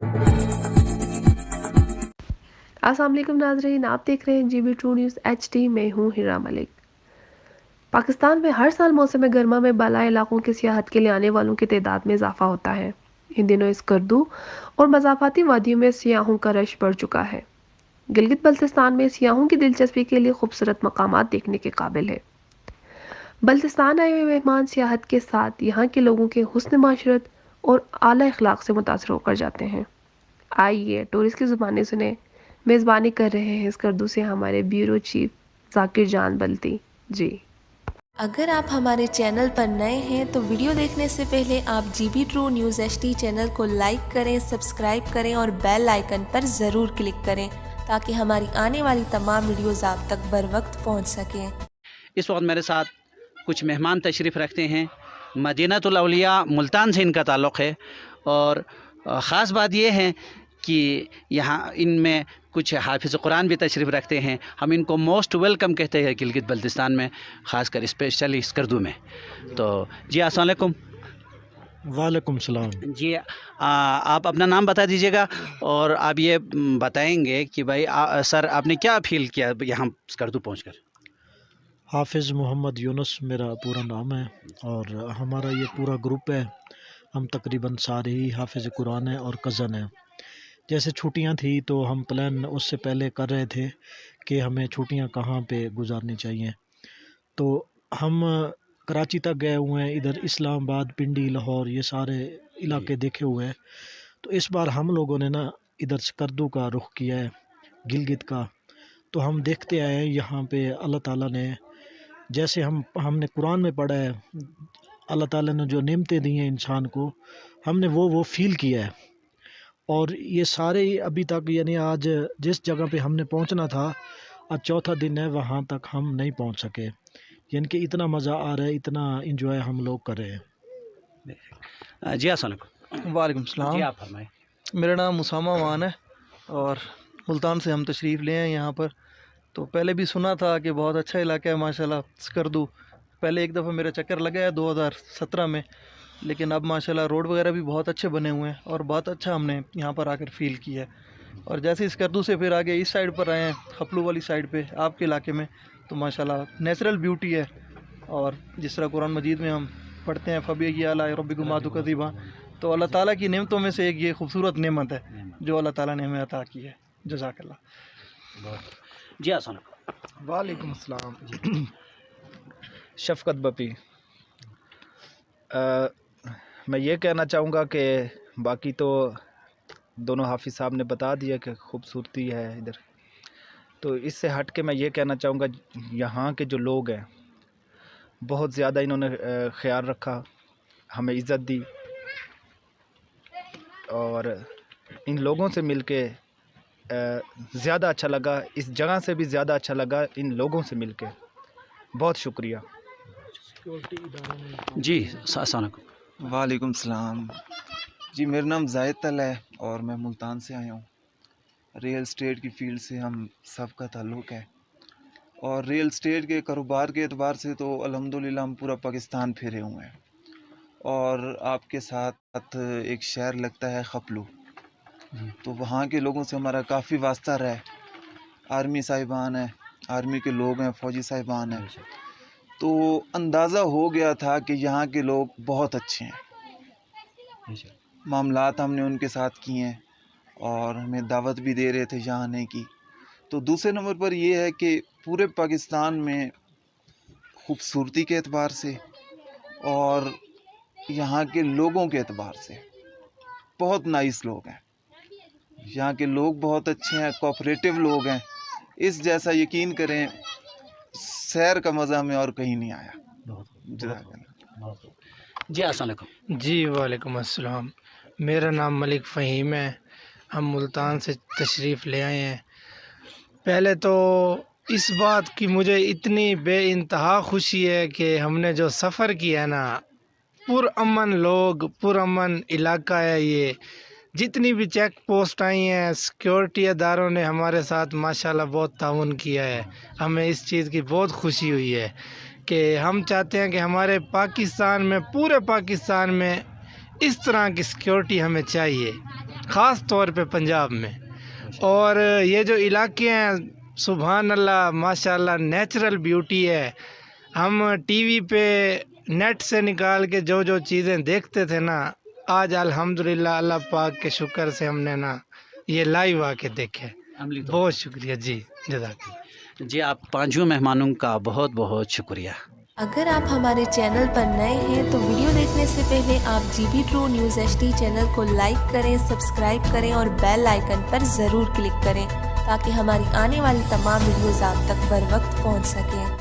अस्सलाम वालेकुम नाज़रीन, आप देख रहे हैं GB ट्रू न्यूज़ HD। मैं हूँ हिरा मलिक। पाकिस्तान में हर साल मौसम गर्मा में बाला इलाकों की सियाहत के लिए आने वालों की तादाद में इजाफा होता है। इन दिनों इस गर्दू और मज़ाफ़ाती वादियों में सियाहों का रश बढ़ चुका है। गिलगित बल्तिस्तान में सियाहों की दिलचस्पी के लिए खूबसूरत मकामात देखने के काबिल है। बल्तिस्तान आए हुए मेहमान सियाहत के साथ यहाँ के लोगों के हुस्न माशरत और आला अखलाक से मुतासर होकर जाते हैं। आइए टूरिस्ट की ज़ुबानी सुने। मेज़बानी कर रहे हैं इस गर्दू से हमारे ब्यूरो चीफ जाकिर जान बल्ती जी। अगर आप हमारे चैनल पर नए हैं तो वीडियो देखने से पहले आप GB true news HD channel को लाइक करें, सब्सक्राइब करें और बेल आइकन पर ज़रूर क्लिक करें ताकि हमारी आने वाली तमाम वीडियोज़ आप तक बर वक्त पहुँच सकें। इस वक्त मेरे साथ कुछ मेहमान तशरीफ़ रखते हैं। मदीनतुल औलिया मुल्तान से इनका ताल्लुक़ है और ख़ास बात यह है कि यहाँ इनमें कुछ हाफिज़ कुरान भी तशरीफ़ रखते हैं। हम इनको मोस्ट वेलकम कहते हैं गिलगित बल्तिस्तान में, ख़ासकर स्पेशली इस गर्दू में। तो जी अस्सलाम वालेकुम। वालेकुम सलाम। जी आप अपना नाम बता दीजिएगा और आप ये बताएंगे कि भाई सर आपने क्या फील किया यहाँ गर्दू पहुँचकर। हाफिज़ मोहम्मद यूनुस मेरा पूरा नाम है और हमारा ये पूरा ग्रुप है। हम तकरीबन सारे ही हाफिज़ कुरान हैं और कज़न हैं। जैसे छुट्टियां थी तो हम प्लान उससे पहले कर रहे थे कि हमें छुट्टियां कहाँ पे गुजारनी चाहिए। तो हम कराची तक गए हुए हैं, इधर इस्लामाबाद, पिंडी, लाहौर ये सारे इलाके देखे हुए हैं। तो इस बार हम लोगों ने ना इधर स्कर्दू का रुख किया है, गिलगित का। तो हम देखते आए हैं यहाँ पे अल्लाह ताला ने, जैसे हमने कुरान में पढ़ा है, अल्लाह ताला ने जो नेमतें दी हैं इंसान को, हमने वो फ़ील किया है। और ये सारे अभी तक यानी आज जिस जगह पे हमने पहुंचना था, आज चौथा दिन है, वहाँ तक हम नहीं पहुंच सके। यानी कि इतना मज़ा आ रहा है, इतना इंजॉय हम लोग कर रहे हैं। जी अस्सलाम वालेकुम। वालेकुम जी सलाम। आप फरमाएं। मेरा नाम मुसामा मान है और मुल्तान से हम तशरीफ़ ले हैं यहाँ पर। तो पहले भी सुना था कि बहुत अच्छा इलाका है माशाल्लाह स्कर्दू। पहले एक दफ़ा मेरा चक्कर लगा है 2017 में, लेकिन अब माशाल्लाह रोड वगैरह भी बहुत अच्छे बने हुए हैं और बहुत अच्छा हमने यहाँ पर आकर फ़ील किया है। और जैसे स्कर्दू से फिर आगे इस साइड पर आए हैं, खपलू वाली साइड पे आपके इलाके में, तो माशाल्लाह नेचुरल ब्यूटी है। और जिस तरह कुरान मजीद में हम पढ़ते हैं फ़बी अला रब्बिकुम तुकज़्ज़िबान, तो अल्लाह ताला की नेमतों में से एक ये खूबसूरत नेमत है जो अल्लाह ताला ने हमें अता की है। जज़ाकल्लाह। जी अस्सलाम वालेकुम। वालेकुम अस्सलाम। शफ़क़त बपी। मैं ये कहना चाहूँगा कि बाकी तो दोनों हाफिज़ साहब ने बता दिया कि खूबसूरती है इधर। तो इससे हट के मैं ये कहना चाहूँगा, यहाँ के जो लोग हैं बहुत ज़्यादा इन्होंने ख़्याल रखा, हमें इज़्ज़त दी और इन लोगों से मिलके ज़्यादा अच्छा लगा। इस जगह से भी ज़्यादा अच्छा लगा इन लोगों से मिलके। बहुत शुक्रिया। जी अस्सलाम वालेकुम। वालेकुम सलाम। जी मेरा नाम ज़ाहिद तल है और मैं मुल्तान से आया हूँ। रियल एस्टेट की फ़ील्ड से हम सब का ताल्लुक़ है और रियल एस्टेट के कारोबार के एतबार से तो अल्हम्दुलिल्लाह हम पूरा पाकिस्तान फिरे हुए हैं। और आपके साथ एक शहर लगता है खपलू, तो वहाँ के लोगों से हमारा काफ़ी वास्ता रहा है। आर्मी साहिबान है, आर्मी के लोग हैं, फ़ौजी साहिबान हैं, तो अंदाज़ा हो गया था कि यहाँ के लोग बहुत अच्छे हैं। मामलात हमने उनके साथ किए हैं और हमें दावत भी दे रहे थे यहाँ आने की। तो दूसरे नंबर पर यह है कि पूरे पाकिस्तान में खूबसूरती के एतबार से और यहाँ के लोगों के एतबार से बहुत नाइस लोग हैं। यहाँ के लोग बहुत अच्छे हैं, कोऑपरेटिव लोग हैं। इस जैसा यकीन करें सैर का मज़ा हमें और कहीं नहीं आया। जी अस्सलाम वालेकुम। जी वालेकुम अस्सलाम। मेरा नाम मलिक फ़हीम है। हम मुल्तान से तशरीफ़ ले आए हैं। पहले तो इस बात की मुझे इतनी बेइंतहा खुशी है कि हमने जो सफ़र किया ना, पुरअमन लोग, पुरअमन इलाका है ये। जितनी भी चेक पोस्ट आई हैं, सिक्योरिटी अदारों ने हमारे साथ माशाल्लाह बहुत ताउन किया है। हमें इस चीज़ की बहुत खुशी हुई है कि हम चाहते हैं कि हमारे पाकिस्तान में, पूरे पाकिस्तान में इस तरह की सिक्योरिटी हमें चाहिए। ख़ास तौर पे पंजाब में। और ये जो इलाके हैं सुभान अल्लाह माशाल्लाह नेचुरल ब्यूटी है। हम टीवी पे नेट से निकाल के जो जो चीज़ें देखते थे ना, आज अल्हम्दुलिल्लाह अल्लाह पाक के शुक्र से हमने ना ये लाइव आके देखे। बहुत शुक्रिया जी, जज़ाकल्लाह। जी, आप पांचों मेहमानों का बहुत बहुत शुक्रिया। अगर आप हमारे चैनल पर नए हैं तो वीडियो देखने से पहले आप GB True News HD channel को लाइक करें, सब्सक्राइब करें और बेल आइकन पर ज़रूर क्लिक करें ताकि हमारी आने वाली तमाम वीडियोज़ आप तक बर वक्त पहुंच सकें।